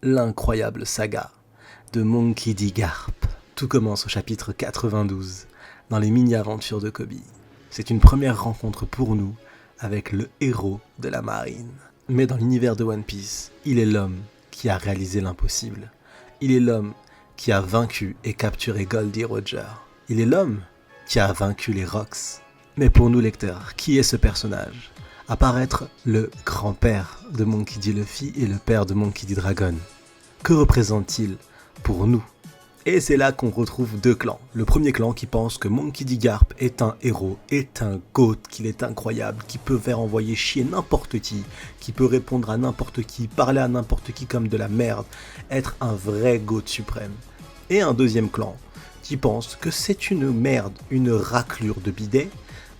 L'incroyable saga de Monkey D. Garp. Tout commence au chapitre 92, dans les mini-aventures de Koby. C'est une première rencontre pour nous avec le héros de la marine. Mais dans l'univers de One Piece, il est l'homme qui a réalisé l'impossible. Il est l'homme qui a vaincu et capturé Goldie Roger. Il est l'homme qui a vaincu les Rocks. Mais pour nous lecteurs, qui est ce personnage ? Apparaître le grand-père de Monkey D. Luffy et le père de Monkey D. Dragon. Que représente-t-il pour nous ? Et c'est là qu'on retrouve deux clans. Le premier clan qui pense que Monkey D. Garp est un héros, est un GOAT, qu'il est incroyable, qui peut faire envoyer chier n'importe qui peut répondre à n'importe qui, parler à n'importe qui comme de la merde, être un vrai GOAT suprême. Et un deuxième clan qui pense que c'est une merde, une raclure de bidet,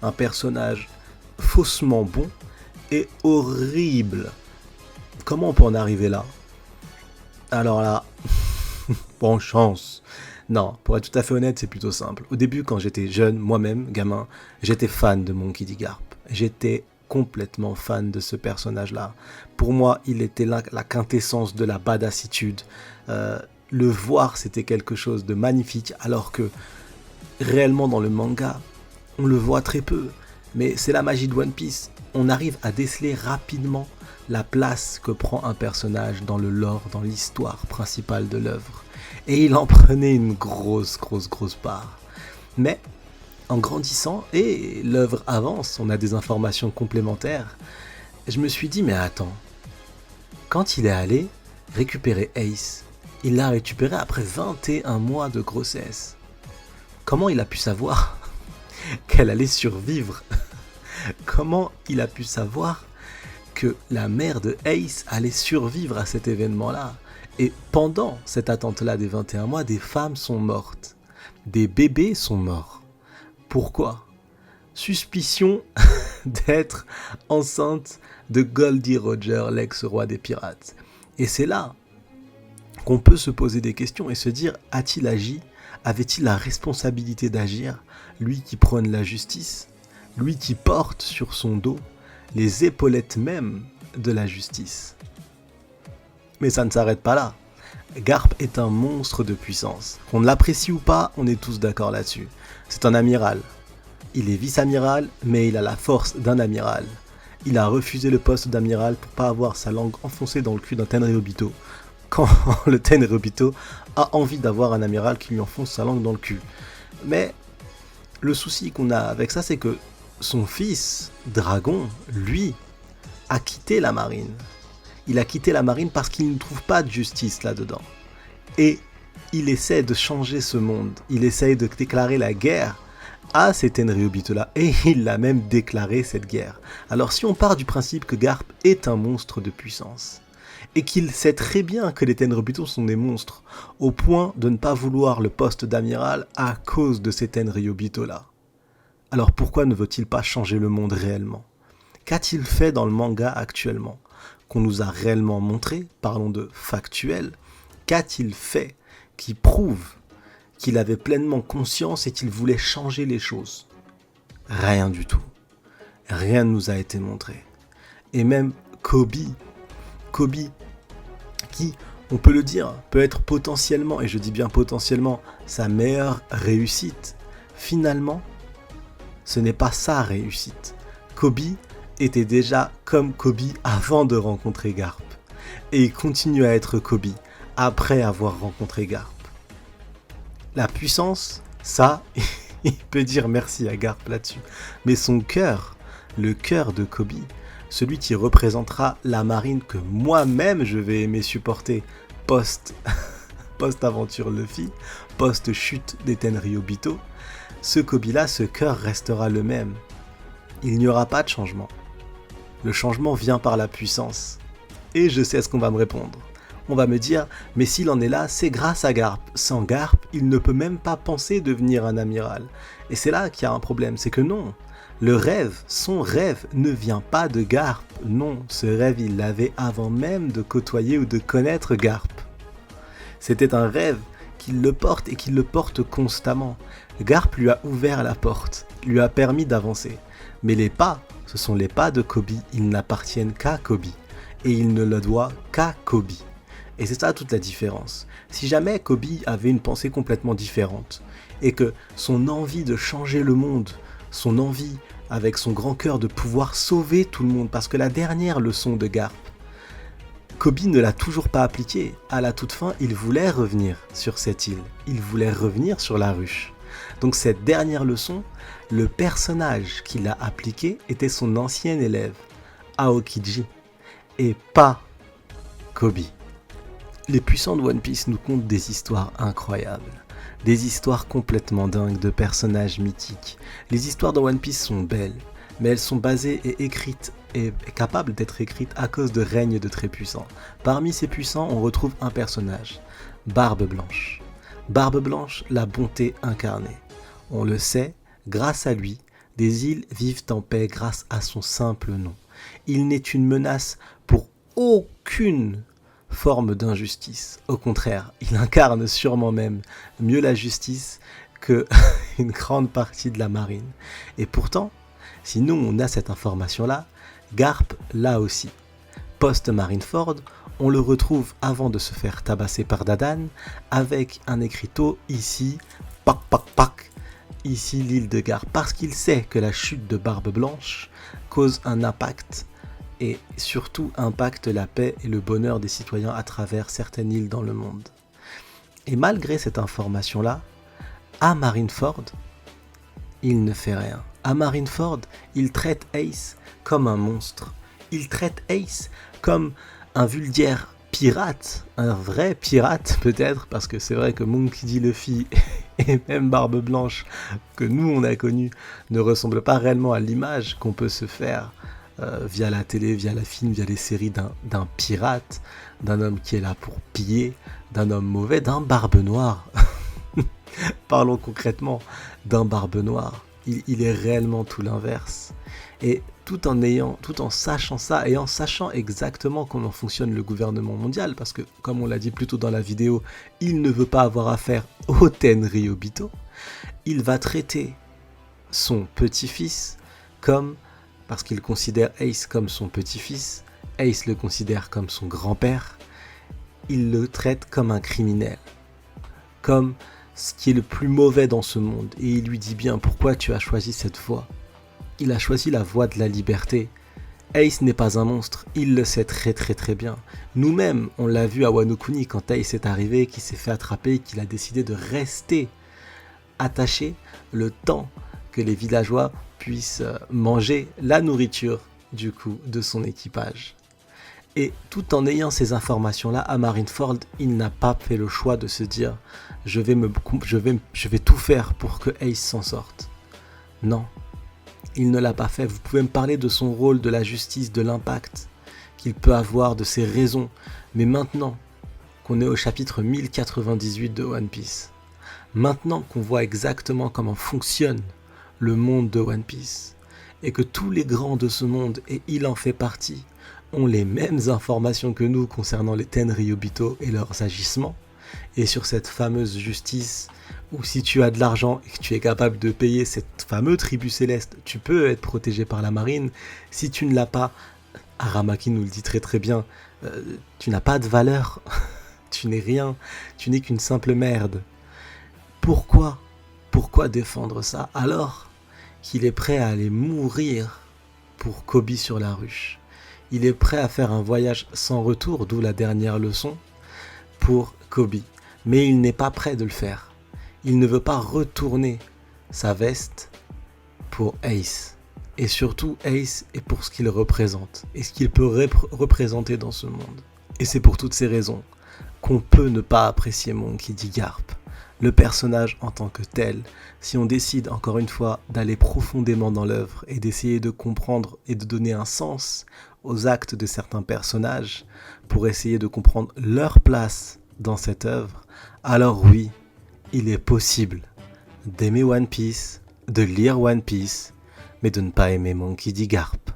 un personnage faussement bon et horrible. Comment on peut en arriver là ? Alors là, bonne chance. Non, pour être tout à fait honnête, c'est plutôt simple. Au début, quand j'étais jeune, moi-même, gamin, j'étais fan de Monkey D. Garp. J'étais complètement fan de ce personnage-là. Pour moi, il était la quintessence de la badassitude. Le voir, c'était quelque chose de magnifique, alors que réellement dans le manga, on le voit très peu. Mais c'est la magie de One Piece. On arrive à déceler rapidement la place que prend un personnage dans le lore, dans l'histoire principale de l'œuvre. Et il en prenait une grosse part. Mais en grandissant, et l'œuvre avance, on a des informations complémentaires, je me suis dit, mais attends, quand il est allé récupérer Ace, il l'a récupéré après 21 mois de grossesse. Comment il a pu savoir qu'elle allait survivre ? Comment il a pu savoir que la mère de Ace allait survivre à cet événement-là ? Et pendant cette attente-là des 21 mois, des femmes sont mortes. Des bébés sont morts. Pourquoi ? Suspicion d'être enceinte de Goldie Roger, l'ex-roi des pirates. Et c'est là qu'on peut se poser des questions et se dire, a-t-il agi ? Avait-il la responsabilité d'agir ? Lui qui prône la justice ? Lui qui porte sur son dos les épaulettes même de la justice. Mais ça ne s'arrête pas là. Garp est un monstre de puissance. Qu'on l'apprécie ou pas, on est tous d'accord là-dessus. C'est un amiral. Il est vice-amiral, mais il a la force d'un amiral. Il a refusé le poste d'amiral pour pas avoir sa langue enfoncée dans le cul d'un Tenryubito. Quand le Tenryubito a envie d'avoir un amiral qui lui enfonce sa langue dans le cul. Mais le souci qu'on a avec ça, c'est que son fils, Dragon, lui, a quitté la marine. Il a quitté la marine parce qu'il ne trouve pas de justice là-dedans. Et il essaie de changer ce monde. Il essaie de déclarer la guerre à ces Tenryubito-là. Et il a même déclaré cette guerre. Alors si on part du principe que Garp est un monstre de puissance, et qu'il sait très bien que les Tenryubito sont des monstres, au point de ne pas vouloir le poste d'amiral à cause de ces Tenryubito-là, alors pourquoi ne veut-il pas changer le monde réellement ? Qu'a-t-il fait dans le manga actuellement ? Qu'on nous a réellement montré, parlons de factuel, qu'a-t-il fait qui prouve qu'il avait pleinement conscience et qu'il voulait changer les choses ? Rien du tout. Rien ne nous a été montré. Et même Koby, qui, on peut le dire, peut être potentiellement, et je dis bien potentiellement, sa meilleure réussite, finalement, ce n'est pas sa réussite. Koby était déjà comme Koby avant de rencontrer Garp. Et il continue à être Koby après avoir rencontré Garp. La puissance, ça, il peut dire merci à Garp là-dessus. Mais son cœur, le cœur de Koby, celui qui représentera la marine que moi-même je vais aimer supporter post-aventure Luffy, post-chute des Tenryubito, ce Koby-là, ce cœur restera le même. Il n'y aura pas de changement. Le changement vient par la puissance. Et je sais ce qu'on va me répondre. On va me dire, mais s'il en est là, c'est grâce à Garp. Sans Garp, il ne peut même pas penser devenir un amiral. Et c'est là qu'il y a un problème, c'est que non. Le rêve, son rêve, ne vient pas de Garp. Non, ce rêve, il l'avait avant même de côtoyer ou de connaître Garp. C'était un rêve qu'il le porte et qu'il le porte constamment. Garp lui a ouvert la porte, lui a permis d'avancer. Mais les pas, ce sont les pas de Kobe, ils n'appartiennent qu'à Kobe. Et il ne le doit qu'à Kobe. Et c'est ça toute la différence. Si jamais Kobe avait une pensée complètement différente, et que son envie de changer le monde, son envie avec son grand cœur de pouvoir sauver tout le monde, parce que la dernière leçon de Garp, Kobe ne l'a toujours pas appliquée. À la toute fin, il voulait revenir sur cette île, il voulait revenir sur la ruche. Donc cette dernière leçon, le personnage qui l'a appliquée était son ancien élève, Aokiji, et pas Kobe. Les puissants de One Piece nous content des histoires incroyables, des histoires complètement dingues de personnages mythiques. Les histoires de One Piece sont belles, mais elles sont basées et écrites et capables d'être écrites à cause de règnes de très puissants. Parmi ces puissants, on retrouve un personnage, Barbe Blanche. Barbe Blanche, la bonté incarnée. On le sait, grâce à lui, des îles vivent en paix grâce à son simple nom. Il n'est une menace pour aucune forme d'injustice. Au contraire, il incarne sûrement même mieux la justice que une grande partie de la marine. Et pourtant, si nous on a cette information-là, Garp l'a aussi. Post-Marineford, on le retrouve avant de se faire tabasser par Dadan, avec un écriteau ici, pac pac pac, ici l'île de Garp, parce qu'il sait que la chute de Barbe Blanche cause un impact, et surtout impacte la paix et le bonheur des citoyens à travers certaines îles dans le monde. Et malgré cette information-là, à Marineford, il ne fait rien. À Marineford, il traite Ace comme un monstre. Il traite Ace comme un vulgaire pirate, un vrai pirate peut-être, parce que c'est vrai que Monkey D. Luffy et même Barbe Blanche que nous on a connu ne ressemblent pas réellement à l'image qu'on peut se faire via la télé, via la film, via les séries d'un pirate, d'un homme qui est là pour piller, d'un homme mauvais, d'un barbe noire. Parlons concrètement d'un barbe noire. Il est réellement tout l'inverse. Et tout en sachant ça et en sachant exactement comment fonctionne le gouvernement mondial, parce que comme on l'a dit plus tôt dans la vidéo, il ne veut pas avoir affaire au Tenryubito, il va traiter son petit-fils comme, parce qu'il considère Ace comme son petit-fils, Ace le considère comme son grand-père, il le traite comme un criminel, comme ce qui est le plus mauvais dans ce monde, et il lui dit bien pourquoi tu as choisi cette voie. Il a choisi la voie de la liberté. Ace n'est pas un monstre, il le sait très très très bien. Nous-mêmes, on l'a vu à Wano Kuni quand Ace est arrivé, qu'il s'est fait attraper, qu'il a décidé de rester attaché le temps que les villageois puissent manger la nourriture du coup de son équipage. Et tout en ayant ces informations-là, à Marineford, il n'a pas fait le choix de se dire je vais tout faire pour que Ace s'en sorte. Non, il ne l'a pas fait. Vous pouvez me parler de son rôle, de la justice, de l'impact qu'il peut avoir, de ses raisons. Mais maintenant qu'on est au chapitre 1098 de One Piece, maintenant qu'on voit exactement comment fonctionne le monde de One Piece, et que tous les grands de ce monde, et il en fait partie, ont les mêmes informations que nous concernant les Tenryubito et leurs agissements, et sur cette fameuse justice où si tu as de l'argent et que tu es capable de payer cette fameuse tribu céleste, tu peux être protégé par la marine. Si tu ne l'as pas, Aramaki nous le dit très très bien, tu n'as pas de valeur, tu n'es rien, tu n'es qu'une simple merde. Pourquoi défendre ça alors qu'il est prêt à aller mourir pour Kobe sur la ruche? Il est prêt à faire un voyage sans retour, d'où la dernière leçon, pour Kobe. Mais il n'est pas prêt de le faire. Il ne veut pas retourner sa veste pour Ace. Et surtout Ace et pour ce qu'il représente. Et ce qu'il peut représenter dans ce monde. Et c'est pour toutes ces raisons qu'on peut ne pas apprécier Monkey D. Garp, le personnage en tant que tel, si on décide encore une fois d'aller profondément dans l'œuvre et d'essayer de comprendre et de donner un sens aux actes de certains personnages pour essayer de comprendre leur place dans cette œuvre, alors oui, il est possible d'aimer One Piece, de lire One Piece, mais de ne pas aimer Monkey D. Garp.